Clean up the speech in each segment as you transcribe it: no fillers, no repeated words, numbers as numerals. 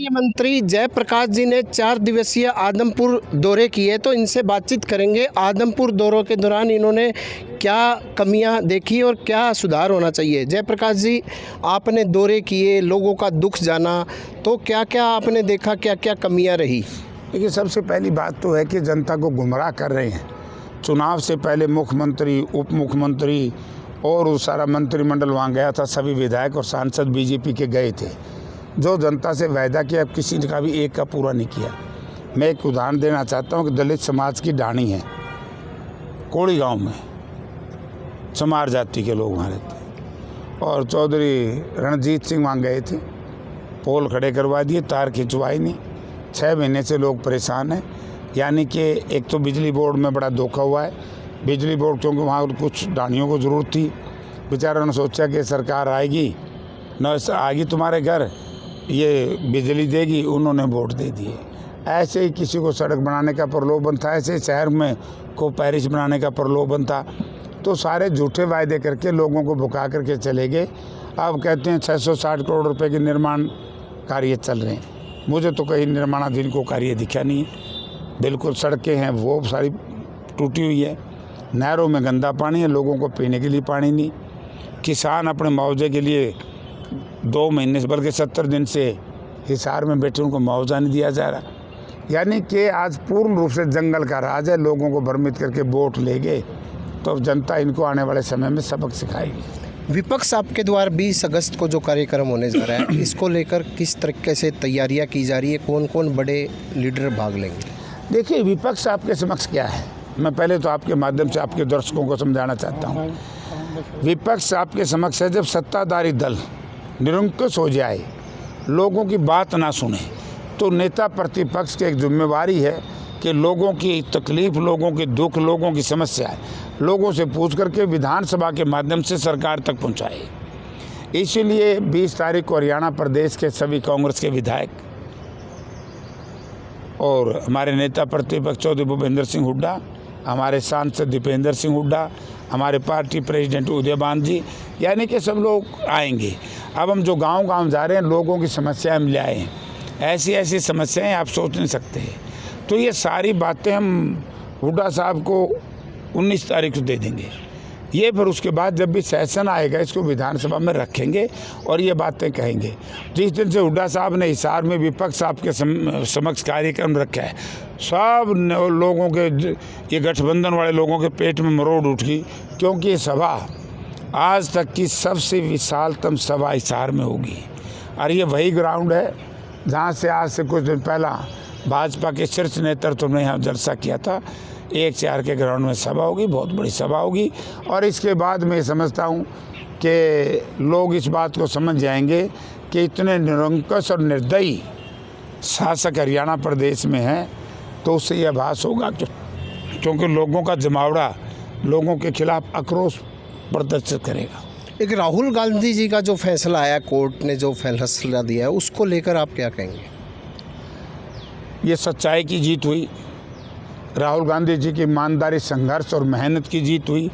केंद्रीय मंत्री जयप्रकाश जी ने 4 दिवसीय आदमपुर दौरे किए, तो इनसे बातचीत करेंगे। आदमपुर दौरों के दौरान इन्होंने क्या कमियां देखी और क्या सुधार होना चाहिए। जयप्रकाश जी, आपने दौरे किए, लोगों का दुख जाना, तो क्या क्या आपने देखा, क्या क्या कमियां रही? देखिए, सबसे पहली बात तो है कि जनता को गुमराह कर रहे हैं। चुनाव से पहले मुख्यमंत्री, उप मुख्यमंत्री और वो सारा मंत्रिमंडल वहाँ गया था, सभी विधायक और सांसद बीजेपी के गए थे। जो जनता से वायदा किया, अब किसी का भी एक का पूरा नहीं किया। मैं एक उदाहरण देना चाहता हूँ कि दलित समाज की ढाणी है कोड़ी गांव में, चमार जाति के लोग वहाँ रहते हैं, और चौधरी रणजीत सिंह वहाँ गए थे, पोल खड़े करवा दिए, तार खिंचवाई नहीं। 6 महीने से लोग परेशान हैं। यानी कि एक तो बिजली बोर्ड में बड़ा धोखा हुआ है। बिजली बोर्ड, क्योंकि वहाँ कुछ ढाणियों को ज़रूरत थी, बेचारों ने सोचा कि सरकार आएगी न आएगी तुम्हारे घर, ये बिजली देगी, उन्होंने वोट दे दिए। ऐसे ही किसी को सड़क बनाने का प्रलोभन था, ऐसे शहर में को पेरिस बनाने का प्रलोभन था। तो सारे झूठे वायदे करके लोगों को भुका करके चले गए। अब कहते हैं 660 करोड़ रुपए के निर्माण कार्य चल रहे हैं। मुझे तो कहीं निर्माणाधीन को कार्य दिखा नहीं है। बिल्कुल सड़कें हैं वो सारी टूटी हुई है, नहरों में गंदा पानी है, लोगों को पीने के लिए पानी नहीं। किसान अपने मुआवजे के लिए 2 महीने से बल्कि 70 दिन से हिसार में बैठे, उनको मुआवजा नहीं दिया जा रहा। यानी कि आज पूर्ण रूप से जंगल का राज है। लोगों को भ्रमित करके वोट ले गए, तो जनता इनको आने वाले समय में सबक सिखाएगी। विपक्ष आपके द्वारा 20 अगस्त को जो कार्यक्रम होने जा रहा है, इसको लेकर किस तरीके से तैयारियां की जा रही है? कौन कौन बड़े लीडर भाग लेंगे? देखिए, विपक्ष आपके समक्ष क्या है, मैं पहले तो आपके माध्यम से आपके दर्शकों को समझाना चाहता हूँ। विपक्ष आपके समक्ष है जब सत्ताधारी दल निरंकुश हो जाए, लोगों की बात ना सुने, तो नेता प्रतिपक्ष की एक जिम्मेवारी है कि लोगों की तकलीफ, लोगों के दुख, लोगों की समस्या लोगों से पूछ करके विधानसभा के माध्यम से सरकार तक पहुंचाए। इसीलिए 20 तारीख को हरियाणा प्रदेश के सभी कांग्रेस के विधायक और हमारे नेता प्रतिपक्ष चौधरी भूपेंद्र सिंह हुड्डा, हमारे सांसद दीपेंद्र सिंह हुड्डा, हमारे पार्टी प्रेसिडेंट उदयभान जी, यानी कि सब लोग आएंगे। अब हम जो गांव-गांव जा रहे हैं, लोगों की समस्याएं हम ले आए हैं। ऐसी ऐसी समस्याएं आप सोच नहीं सकते। तो ये सारी बातें हम हुड्डा साहब को 19 तारीख को दे देंगे। ये फिर उसके बाद जब भी सेशन आएगा, इसको विधानसभा में रखेंगे और ये बातें कहेंगे। जिस दिन से हुड्डा साहब ने हिसार में विपक्ष आपके समक्ष कार्यक्रम रखा है, सब लोगों के, ये गठबंधन वाले लोगों के पेट में मरोड़ उठ गई, क्योंकि ये सभा आज तक की सबसे विशालतम सभा हिसार में होगी। और ये वही ग्राउंड है जहाँ से आज से कुछ दिन पहला भाजपा के शीर्ष नेतृत्व ने यहाँ जलसा किया था। 1-4 के ग्राउंड में सभा होगी, बहुत बड़ी सभा होगी। और इसके बाद मैं समझता हूँ कि लोग इस बात को समझ जाएंगे कि इतने निरंकुश और निर्दयी शासक हरियाणा प्रदेश में हैं, तो उससे यह आभास होगा क्योंकि लोगों का जमावड़ा लोगों के खिलाफ आक्रोश प्रदर्शित करेगा। एक राहुल गांधी जी का जो फैसला आया, कोर्ट ने जो फैसला दिया है, उसको लेकर आप क्या कहेंगे? ये सच्चाई की जीत हुई। राहुल गांधी जी की ईमानदारी, संघर्ष और मेहनत की जीत हुई।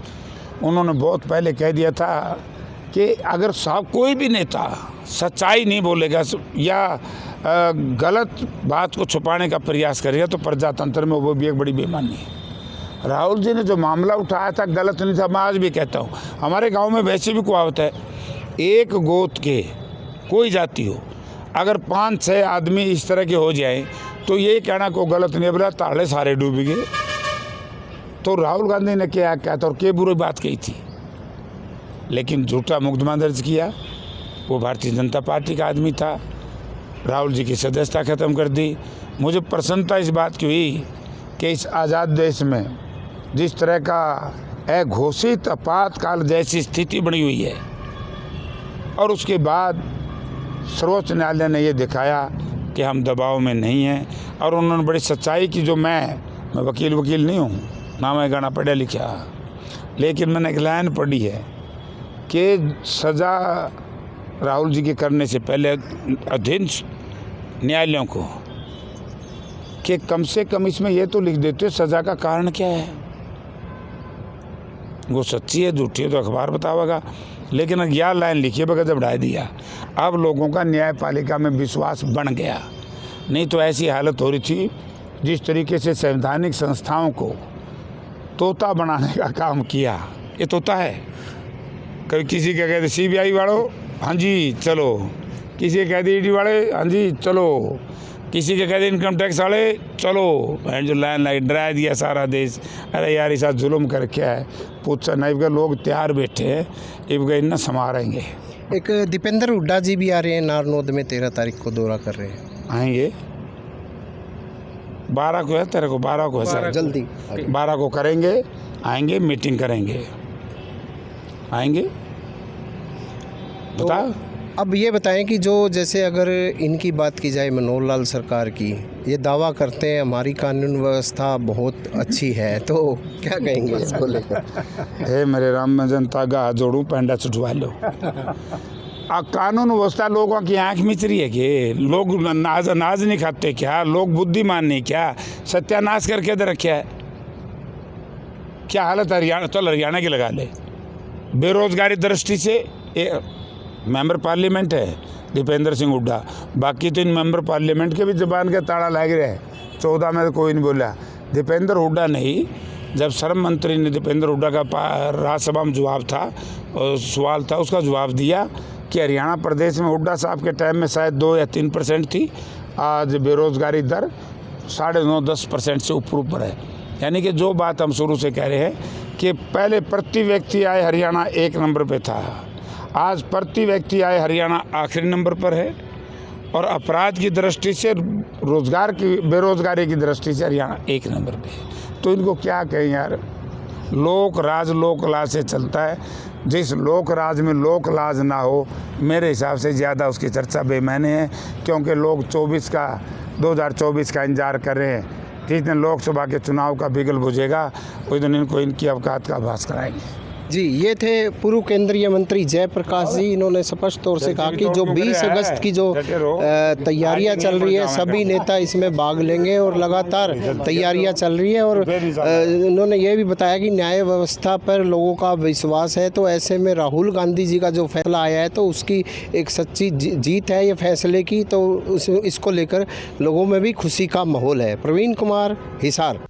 उन्होंने बहुत पहले कह दिया था कि अगर साहब कोई भी नेता सच्चाई नहीं बोलेगा या गलत बात को छुपाने का प्रयास करेगा, तो प्रजातंत्र में वो भी एक बड़ी बेईमानी है। राहुल जी ने जो मामला उठाया था गलत नहीं था। मैं आज भी कहता हूँ, हमारे गांव में वैसे भी कहावत है, एक गोत के कोई जाति हो, अगर 5-6 आदमी इस तरह के हो जाए तो ये कहना को गलत नहीं, बोला ताड़े सारे डूब गए। तो राहुल गांधी ने क्या था और क्या बुरी बात कही थी, लेकिन झूठा मुकदमा दर्ज किया। वो भारतीय जनता पार्टी का आदमी था, राहुल जी की सदस्यता ख़त्म कर दी। मुझे प्रसन्नता इस बात की हुई कि इस आज़ाद देश में जिस तरह का अघोषित आपातकाल जैसी स्थिति बनी हुई है, और उसके बाद सर्वोच्च न्यायालय ने ये दिखाया कि हम दबाव में नहीं हैं। और उन्होंने बड़ी सच्चाई की, जो मैं वकील नहीं हूँ, ना मैं गाना पढ़ा लिखा, लेकिन मैंने एक लाइन पढ़ी है कि सज़ा राहुल जी के करने से पहले अधीन न्यायालयों को कि कम से कम इसमें यह तो लिख देते सज़ा का कारण क्या है। वो सच्ची है झूठी है तो अखबार बतावेगा, लेकिन 11 लाइन लिखी है, बगैर जब ढाई दिया। अब लोगों का न्यायपालिका में विश्वास बढ़ गया। नहीं तो ऐसी हालत हो रही थी जिस तरीके से संवैधानिक संस्थाओं को तोता बनाने का काम किया। ये तोता है। कभी किसी के कहते CBI वालों, हाँ जी चलो, किसी के कहते ED वाले, हाँ जी चलो, किसी के कहते इनकम टैक्स वाले, चलो। जो लाइन लाइन डरा दिया सारा देश। अरे यार ऐसा जुल्म कर क्या है, पूछा नहीं का लोग तैयार बैठे हैं, इब गए न संभालेंगे। एक दीपेंद्र हुड्डा जी भी आ रहे हैं नारनौद में, 13 तारीख को दौरा कर रहे हैं। आएंगे 12 को है, तेरे को 12 को है सर, जल्दी 12 को करेंगे, आएंगे मीटिंग करेंगे, आएंगे। बता अब ये बताएं कि जो जैसे अगर इनकी बात की जाए मनोहर लाल सरकार की, ये दावा करते हैं हमारी कानून व्यवस्था बहुत अच्छी है, तो क्या कहेंगे इसको लेकर? हे मेरे राम, मैं जनता का हाथ जोड़ूं, पैंडा छुटवा लो। कानून व्यवस्था लोगों की आंख मिच रही है कि लोग नाज नहीं खाते क्या? लोग बुद्धिमान नहीं क्या? सत्यानाश करके दे रखा है। क्या हालत हरियाणा, चल हरियाणा की लगा ले। बेरोजगारी दृष्टि से मेंबर पार्लियामेंट है दीपेंद्र सिंह हुड्डा, बाकी तो इन मेंबर पार्लियामेंट के भी जबान के ताड़ा लग रहे हैं। 14 में तो कोई नहीं बोला। दीपेंद्र हुड्डा नहीं, जब श्रम मंत्री ने दीपेंद्र हुड्डा का राज्यसभा में जवाब था, सवाल था, उसका जवाब दिया कि हरियाणा प्रदेश में हुड्डा साहब के टाइम में शायद 2 या 3% थी, आज बेरोजगारी दर 9.5-10% से ऊपर है। यानी कि जो बात हम शुरू से कह रहे हैं कि पहले प्रति व्यक्ति आय हरियाणा 1 नंबर पे था, आज प्रति व्यक्ति आय हरियाणा आखिरी नंबर पर है, और अपराध की दृष्टि से, रोजगार की, बेरोजगारी की दृष्टि से हरियाणा 1 नंबर पे है। तो इनको क्या कहें यार? लोक राज लोक लाज से चलता है। जिस लोक राज में लोक लाज ना हो, मेरे हिसाब से ज़्यादा उसकी चर्चा बेमाने है, क्योंकि लोग 2024 का इंतजार कर रहे हैं। जिस दिन लोकसभा के चुनाव का बिगल बुझेगा, उस दिन इनको इनकी औकात का आभास कराएंगे। जी, ये थे पूर्व केंद्रीय मंत्री जयप्रकाश जी। इन्होंने स्पष्ट तौर से कहा कि जो 20 अगस्त की जो तैयारियां चल रही है, सभी नेता इसमें भाग लेंगे और लगातार तैयारियां चल रही है। और इन्होंने ये भी बताया कि न्याय व्यवस्था पर लोगों का विश्वास है, तो ऐसे में राहुल गांधी जी का जो फैसला आया है, तो उसकी एक सच्ची जीत है ये फैसले की, तो इसको लेकर लोगों में भी खुशी का माहौल है। प्रवीण कुमार, हिसार।